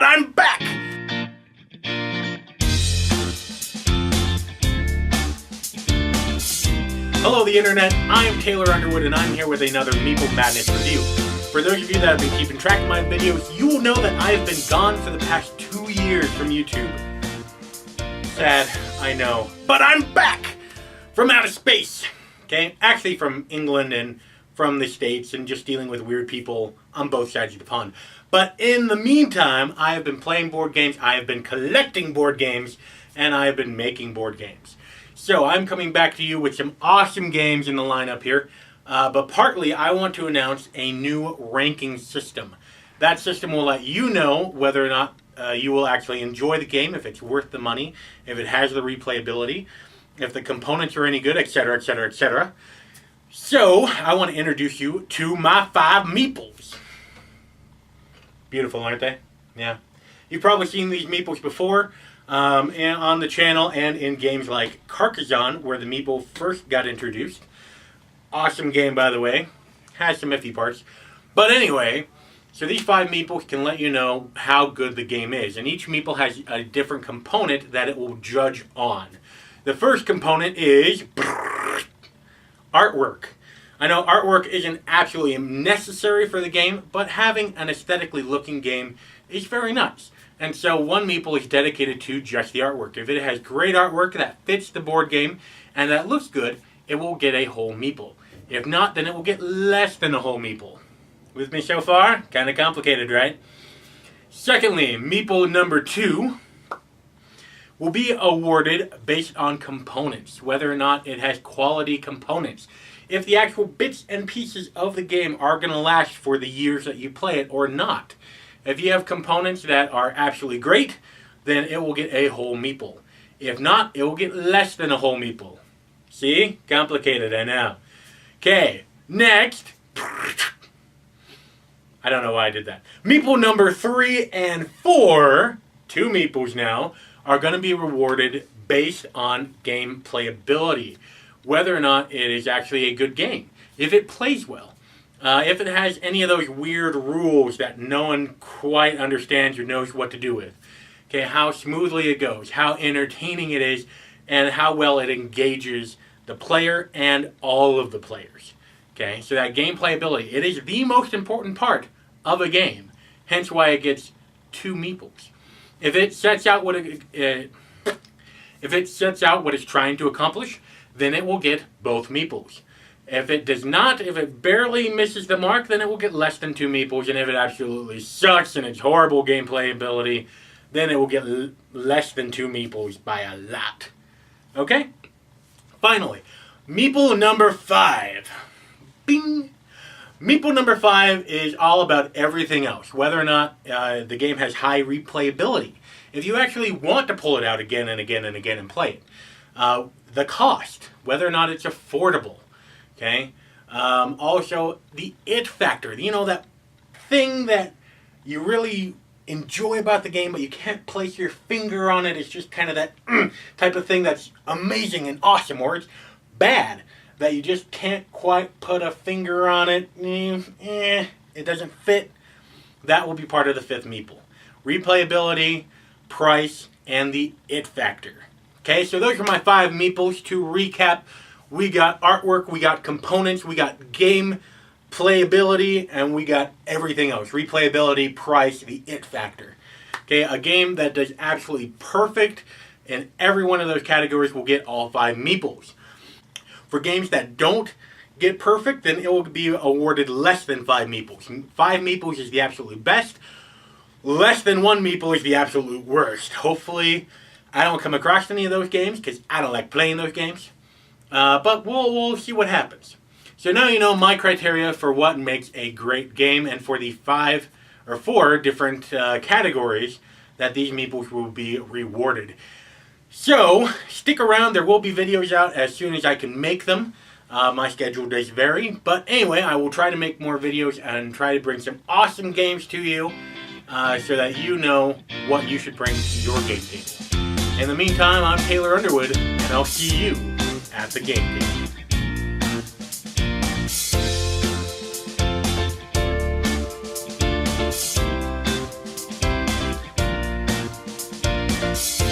I'm back! Hello the internet, I am Taylor Underwood and I'm here with another Meeple Madness review. For those of you that have been keeping track of my videos, you will know that I have been gone for the past 2 years from YouTube. Sad, I know. But I'm back! From outer space! Okay, actually from England and from the States and just dealing with weird people on both sides of the pond. But in the meantime, I have been playing board games, I have been collecting board games, and I have been making board games. So I'm coming back to you with some awesome games in the lineup here. But partly I want to announce a new ranking system. That system will let you know whether or not you will actually enjoy the game, if it's worth the money, if it has the replayability, if the components are any good, etc., etc., etc. So, I want to introduce you to my 5 meeples. Beautiful, aren't they? Yeah. You've probably seen these meeples before and on the channel and in games like Carcassonne, where the meeple first got introduced. Awesome game, by the way. Has some iffy parts. But anyway, so these 5 meeples can let you know how good the game is. And each meeple has a different component that it will judge on. The first component is artwork. I know artwork isn't absolutely necessary for the game, but having an aesthetically looking game is very nice. And so one meeple is dedicated to just the artwork. If it has great artwork that fits the board game and that looks good, it will get a whole meeple. If not, then it will get less than a whole meeple. With me so far? Kind of complicated, right? Secondly, meeple number 2 will be awarded based on components, whether or not it has quality components. If the actual bits and pieces of the game are going to last for the years that you play it or not. If you have components that are absolutely great, then it will get a whole meeple. If not, it will get less than a whole meeple. See? Complicated, I know. Okay, next. I don't know why I did that. Meeple number 3 and 4, 2 meeples now, are going to be rewarded based on game playability. Whether or not it is actually a good game. If it plays well. If it has any of those weird rules that no one quite understands or knows what to do with. Okay, how smoothly it goes, how entertaining it is, and how well it engages the player and all of the players. Okay, so that game playability, it is the most important part of a game. Hence why it gets 2 meeples. If it sets out what it's trying to accomplish, then it will get both meeples. If it does not, if it barely misses the mark, then it will get less than 2 meeples. And if it absolutely sucks and it's horrible gameplay ability, then it will get less than 2 meeples by a lot. Okay? Finally, meeple number 5. Bing! Meeple number 5 is all about everything else, whether or not the game has high replayability. If you actually want to pull it out again and again and again and play it. The cost, whether or not it's affordable. Okay? Also, the it factor. You know, that thing that you really enjoy about the game, but you can't place your finger on it. It's just kind of that type of thing that's amazing and awesome, or it's bad, that you just can't quite put a finger on it. It doesn't fit. That will be part of the 5th meeple. Replayability, price, and the it factor. Okay, so those are my 5 meeples. To recap, we got artwork, we got components, we got game playability, and we got everything else. Replayability, price, the it factor. Okay, a game that does absolutely perfect in every one of those categories will get all 5 meeples. For games that don't get perfect, then it will be awarded less than 5 meeples. 5 meeples is the absolute best. Less than 1 meeple is the absolute worst. Hopefully, I don't come across any of those games because I don't like playing those games. But we'll see what happens. So now you know my criteria for what makes a great game and for the 5 or 4 different categories that these meeples will be rewarded. So stick around. There will be videos out as soon as I can make them. My schedule does vary. But anyway, I will try to make more videos and try to bring some awesome games to you so that you know what you should bring to your game table. In the meantime, I'm Taylor Underwood, and I'll see you at the game table. Bye.